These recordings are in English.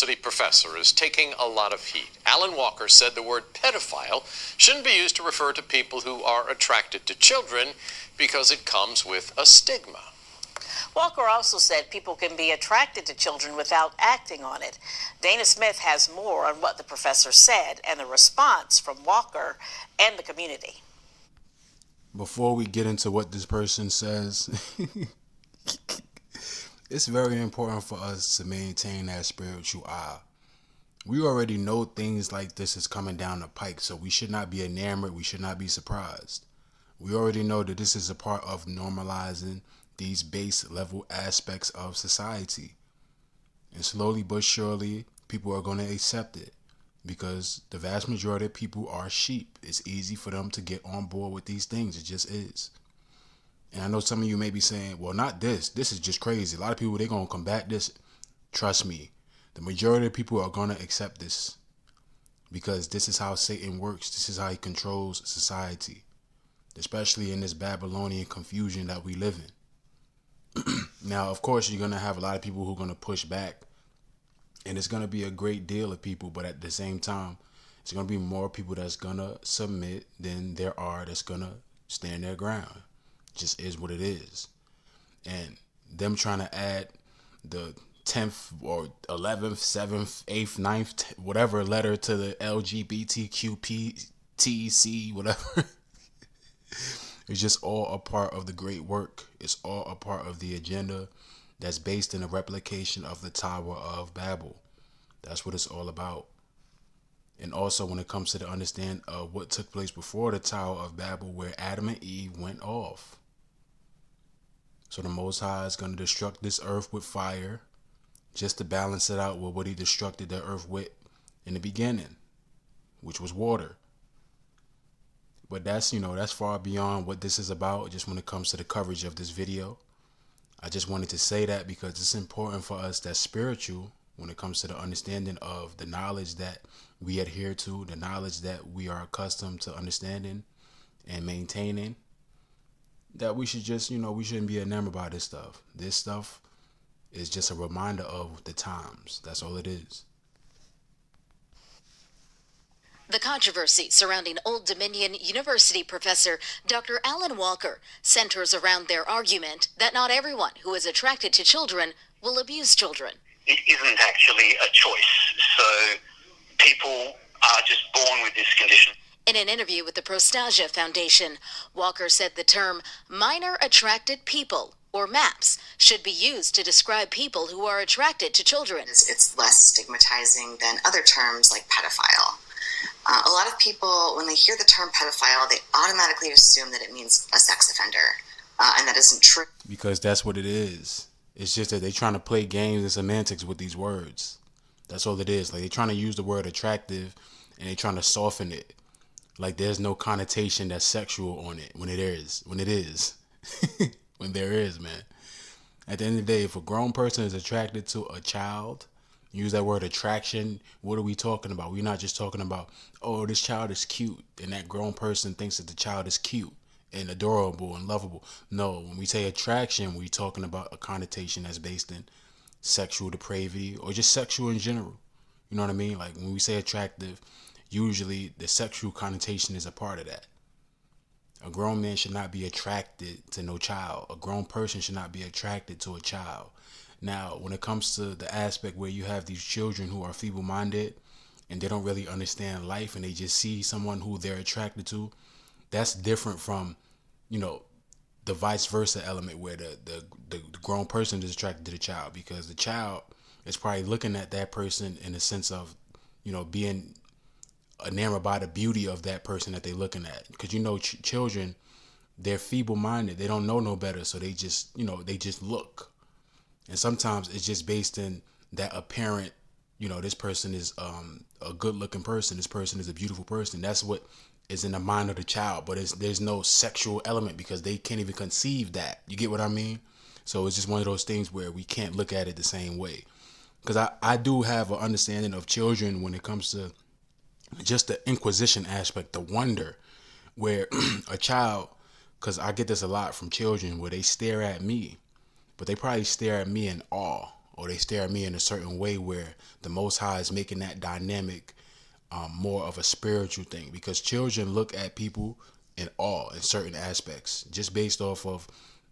university professor is taking a lot of heat. Alan Walker said the word pedophile shouldn't be used to refer to people who are attracted to children because it comes with a stigma. Walker also said people can be attracted to children without acting on it. Dana Smith has more on what the professor said and the response from Walker and the community. Before we get into what this person says, it's very important for us to maintain that spiritual eye. We already know things like this is coming down the pike, so we should not be enamored. We should not be surprised. We already know that this is a part of normalizing these base level aspects of society. And slowly but surely, people are going to accept it because the vast majority of people are sheep. It's easy for them to get on board with these things. It just is. And I know some of you may be saying, well, not this. This is just crazy. A lot of people, they're going to combat this. Trust me. The majority of people are going to accept this because this is how Satan works. This is how he controls society, especially in this Babylonian confusion that we live in. Now, of course, you're going to have a lot of people who are going to push back, and it's going to be a great deal of people. But at the same time, it's going to be more people that's going to submit than there are that's going to stand their ground. It just is what it is. And them trying to add the 10th or 11th, 7th, 8th, 9th, whatever letter to the LGBTQPTC, whatever. It's just all a part of the great work. It's all a part of the agenda that's based in a replication of the Tower of Babel. That's what it's all about. And also when it comes to the understand of what took place before the Tower of Babel, where Adam and Eve went off. So the Most High is going to destruct this earth with fire, just to balance it out with what he destructed the earth with in the beginning, which was water. But that's, that's far beyond what this is about, just when it comes to the coverage of this video. I just wanted to say that because it's important for us that's spiritual when it comes to the understanding of the knowledge that we adhere to, the knowledge that we are accustomed to understanding and maintaining, that we should just, we shouldn't be enamored by this stuff. This stuff is just a reminder of the times. That's all it is. The controversy surrounding Old Dominion University professor Dr. Alan Walker centers around their argument that not everyone who is attracted to children will abuse children. It isn't actually a choice. So people are just born with this condition. In an interview with the Prostasia Foundation, Walker said the term minor attracted people, or MAPS, should be used to describe people who are attracted to children. It's less stigmatizing than other terms like pedophile. A lot of people, when they hear the term pedophile, they automatically assume that it means a sex offender, and that isn't true. Because that's what it is. It's just that they're trying to play games and semantics with these words. That's all it is. Like, they're trying to use the word attractive, and they're trying to soften it. Like, there's no connotation that's sexual on it when it is. When there is, man. At the end of the day, if a grown person is attracted to a child, use that word attraction, what are we talking about? We're not just talking about, oh, this child is cute, and that grown person thinks that the child is cute and adorable and lovable. No, when we say attraction, we're talking about a connotation that's based in sexual depravity or just sexual in general. You know what I mean? Like, when we say attractive, usually the sexual connotation is a part of that. A grown man should not be attracted to no child. A grown person should not be attracted to a child. Now, when it comes to the aspect where you have these children who are feeble-minded and they don't really understand life and they just see someone who they're attracted to, that's different from, the vice versa element where the grown person is attracted to the child, because the child is probably looking at that person in the sense of, being enamored by the beauty of that person that they're looking at. Because, children, they're feeble-minded. They don't know no better. So they just, they just look. And sometimes it's just based in that apparent, this person is a good-looking person. This person is a beautiful person. That's what is in the mind of the child. But there's no sexual element because they can't even conceive that. You get what I mean? So it's just one of those things where we can't look at it the same way. Because I do have an understanding of children when it comes to just the inquisition aspect, the wonder, where a child, because I get this a lot from children, where they stare at me, but they probably stare at me in awe or they stare at me in a certain way where the Most High is making that dynamic more of a spiritual thing, because children look at people in awe in certain aspects just based off of,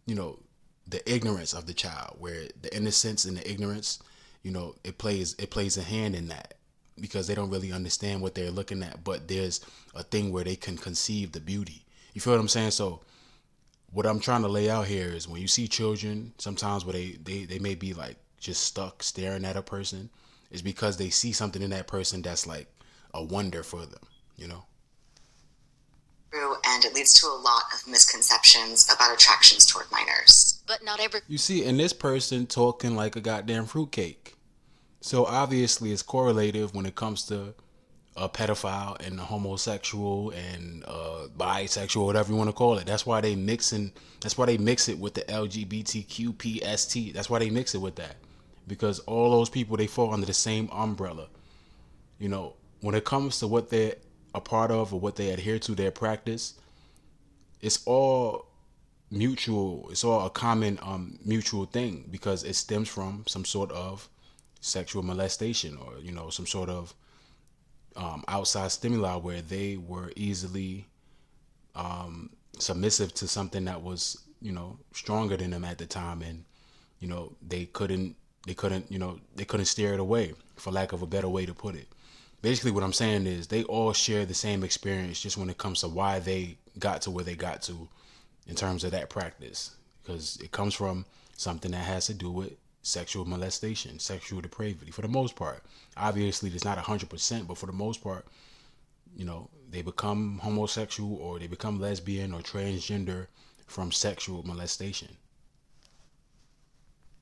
the ignorance of the child, where the innocence and the ignorance, it plays a hand in that, because they don't really understand what they're looking at, but there's a thing where they can conceive the beauty. You feel what I'm saying? So what I'm trying to lay out here is, when you see children sometimes where they may be like just stuck staring at a person, is because they see something in that person that's like a wonder for them. And it leads to a lot of misconceptions about attractions toward minors. But not every... You see, and this person talking like a goddamn fruitcake. So obviously it's correlative when it comes to a pedophile and a homosexual and bisexual, whatever you want to call it. That's why they mix it with the LGBTQPST. That's why they mix it with that. Because all those people, they fall under the same umbrella. When it comes to what they're a part of or what they adhere to, their practice, it's all mutual. It's all a common mutual thing, because it stems from some sort of sexual molestation, or some sort of outside stimuli where they were easily submissive to something that was stronger than them at the time, and they couldn't steer it away, for lack of a better way to put it. Basically what I'm saying is, they all share the same experience, just when it comes to why they got to where they got to in terms of that practice, because it comes from something that has to do with sexual molestation, sexual depravity, for the most part. Obviously it's not 100%, but for the most part, they become homosexual or they become lesbian or transgender from sexual molestation.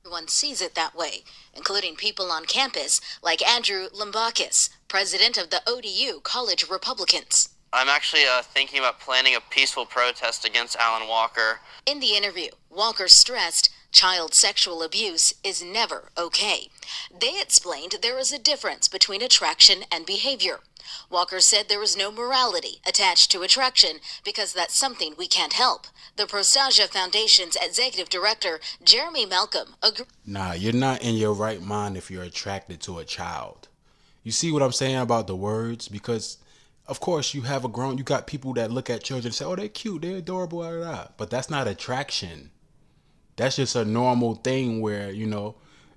Everyone sees it that way, including people on campus like Andrew Limbakis, president of the ODU College Republicans. I'm actually thinking about planning a peaceful protest against Alan Walker. In the interview, Walker stressed child sexual abuse is never okay. They explained there is a difference between attraction and behavior. Walker said there is no morality attached to attraction because that's something we can't help. The Prostasia Foundation's executive director, Jeremy Malcolm, agreed. Nah, you're not in your right mind if you're attracted to a child. You see what I'm saying about the words? Because of course you got people that look at children and say, oh, they're cute, they're adorable, blah, blah, blah. But that's not attraction. That's just a normal thing where, you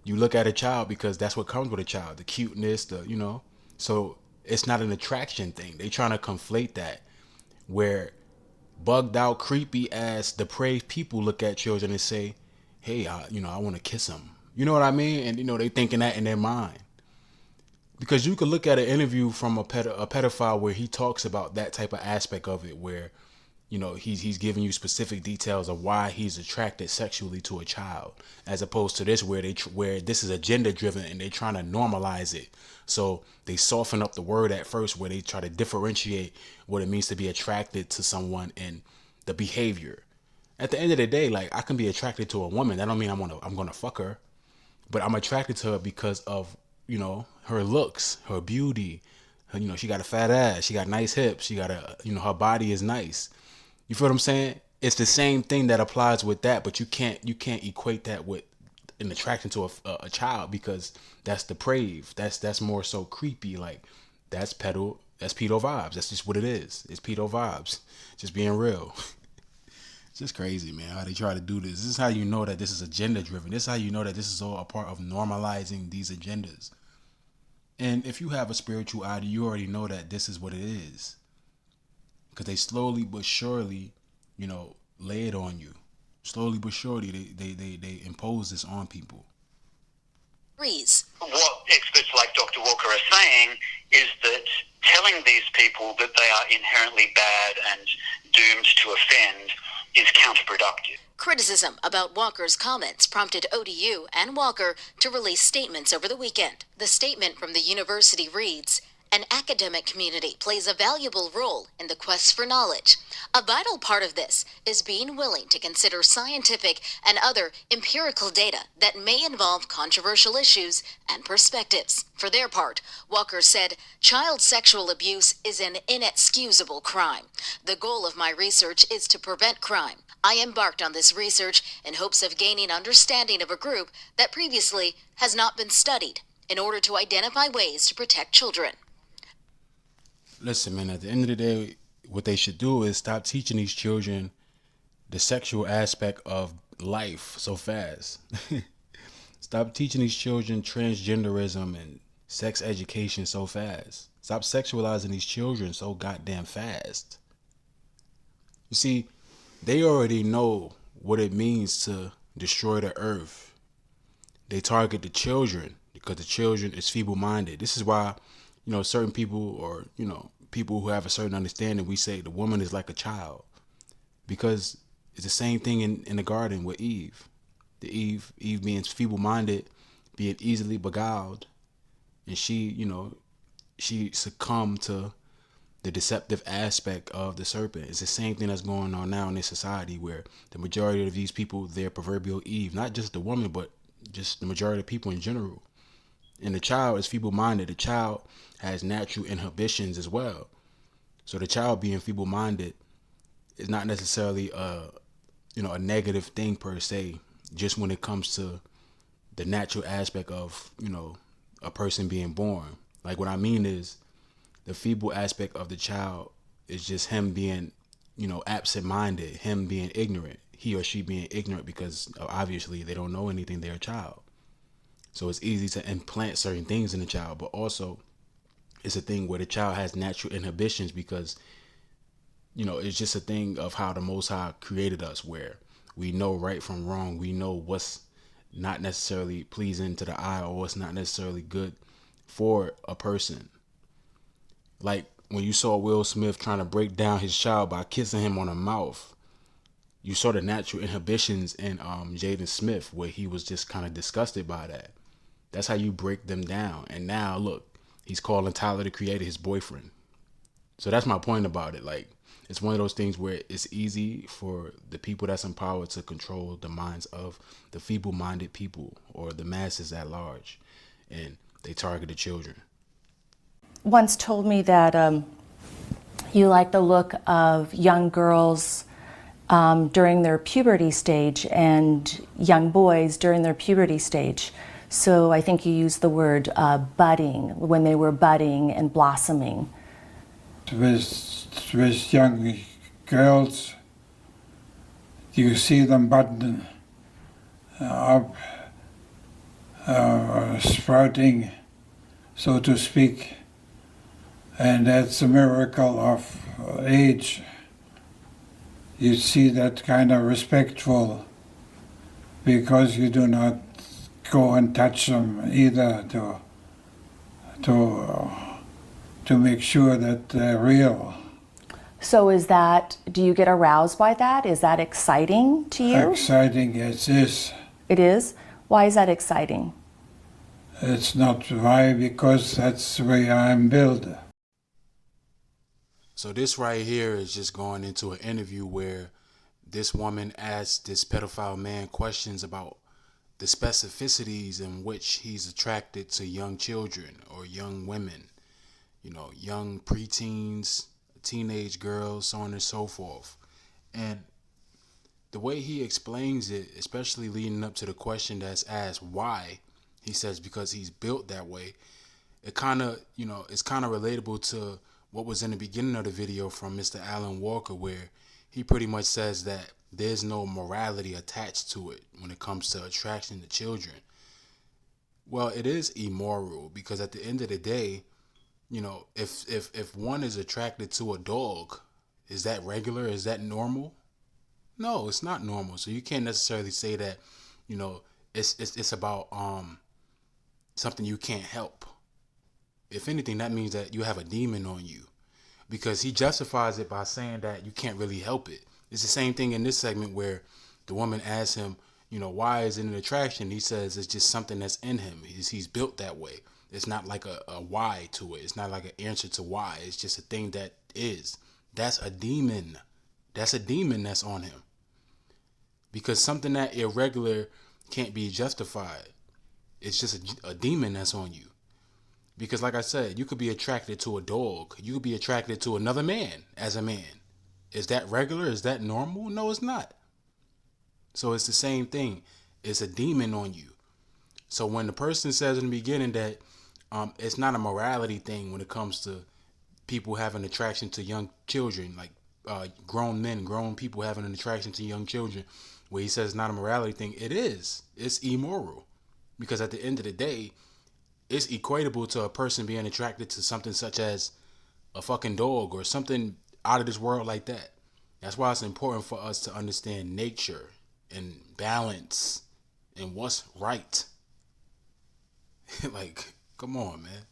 look at a child because that's what comes with a child, the cuteness, so it's not an attraction thing. They trying to conflate that, where bugged out, creepy ass, depraved people look at children and say, hey, I want to kiss them. You know what I mean? And, they thinking that in their mind. Because you could look at an interview from a pedophile where he talks about that type of aspect of it, where he's giving you specific details of why he's attracted sexually to a child, as opposed to this where this is agenda driven and they're trying to normalize it. So they soften up the word at first, where they try to differentiate what it means to be attracted to someone and the behavior. At the end of the day, like, I can be attracted to a woman. That don't mean I'm gonna fuck her, but I'm attracted to her because of her looks, her beauty. She got a fat ass, she got nice hips, she got her body is nice. You feel what I'm saying? It's the same thing that applies with that, but you can't equate that with an attraction to a child, because that's depraved. That's more so creepy. Like, that's pedo vibes. That's just what it is. It's pedo vibes. Just being real. It's just crazy, man, how they try to do this. This is how you know that this is agenda driven. This is how you know that this is all a part of normalizing these agendas. And if you have a spiritual eye, you already know that this is what it is. Because they slowly but surely, lay it on you. Slowly but surely, they impose this on people. What experts like Dr. Walker are saying is that telling these people that they are inherently bad and doomed to offend is counterproductive. Criticism about Walker's comments prompted ODU and Walker to release statements over the weekend. The statement from the university reads, An academic community plays a valuable role in the quest for knowledge. A vital part of this is being willing to consider scientific and other empirical data that may involve controversial issues and perspectives. For their part, Walker said, child sexual abuse is an inexcusable crime. The goal of my research is to prevent crime. I embarked on this research in hopes of gaining understanding of a group that previously has not been studied in order to identify ways to protect children. Listen, man, at the end of the day, what they should do is stop teaching these children the sexual aspect of life so fast. Stop teaching these children transgenderism and sex education so fast. Stop sexualizing these children so goddamn fast. You see, they already know what it means to destroy the earth. They target the children because the children is feeble-minded. This is why, certain people, or, people who have a certain understanding, we say the woman is like a child. Because it's the same thing in the garden with Eve. Eve being feeble-minded, being easily beguiled, and she succumbed to the deceptive aspect of the serpent. It's the same thing that's going on now in this society, where the majority of these people, they're proverbial Eve. Not just the woman, but just the majority of people in general. And the child is feeble-minded. The child has natural inhibitions as well. So the child being feeble-minded is not necessarily a negative thing per se, just when it comes to the natural aspect of, a person being born. Like, what I mean is, the feeble aspect of the child is just him being, absent-minded, him being ignorant, he or she being ignorant because obviously they don't know anything, they're a child. So it's easy to implant certain things in the child, but also it's a thing where the child has natural inhibitions because, it's just a thing of how the Most High created us, where we know right from wrong. We know what's not necessarily pleasing to the eye or what's not necessarily good for a person. Like when you saw Will Smith trying to break down his child by kissing him on the mouth, you saw the natural inhibitions in Jaden Smith, where he was just kind of disgusted by that. That's how you break them down. And now look, he's calling Tyler the Creator his boyfriend. So that's my point about it. Like, it's one of those things where it's easy for the people that's in power to control the minds of the feeble-minded people or the masses at large, and they target the children. Once told me that you like the look of young girls during their puberty stage and young boys during their puberty stage. So I think you used the word budding, when they were budding and blossoming. With young girls, you see them budding up, sprouting, so to speak, and that's a miracle of age. You see that kind of respectful, because you do not go and touch them either to make sure that they're real. So do you get aroused by that? Is that exciting to you? Exciting, it is. It is? Why is that exciting? It's not why, because that's the way I'm built. So this right here is just going into an interview where this woman asked this pedophile man questions about the specificities in which he's attracted to young children or young women, young preteens, teenage girls, so on and so forth. And the way he explains it, especially leading up to the question that's asked why, he says because he's built that way. It kind of, it's kind of relatable to what was in the beginning of the video from Mr. Alan Walker, where he pretty much says that there's no morality attached to it when it comes to attraction to children. Well, it is immoral, because at the end of the day, if one is attracted to a dog, is that regular? Is that normal? No, it's not normal. So you can't necessarily say that, it's about something you can't help. If anything, that means that you have a demon on you, because he justifies it by saying that you can't really help it. It's the same thing in this segment where the woman asks him, why is it an attraction? He says it's just something that's in him. He's built that way. It's not like a why to it. It's not like an answer to why. It's just a thing that is. That's a demon. That's a demon that's on him. Because something that irregular can't be justified. It's just a demon that's on you. Because like I said, you could be attracted to a dog. You could be attracted to another man as a man. Is that regular? Is that normal? No, it's not. So it's the same thing. It's a demon on you. So when the person says in the beginning that it's not a morality thing when it comes to people having attraction to young children, like grown men, grown people having an attraction to young children, where he says it's not a morality thing, it is. It's immoral. Because at the end of the day, it's equatable to a person being attracted to something such as a fucking dog or something out of this world like that. That's why it's important for us to understand nature and balance and what's right. Like, come on, man.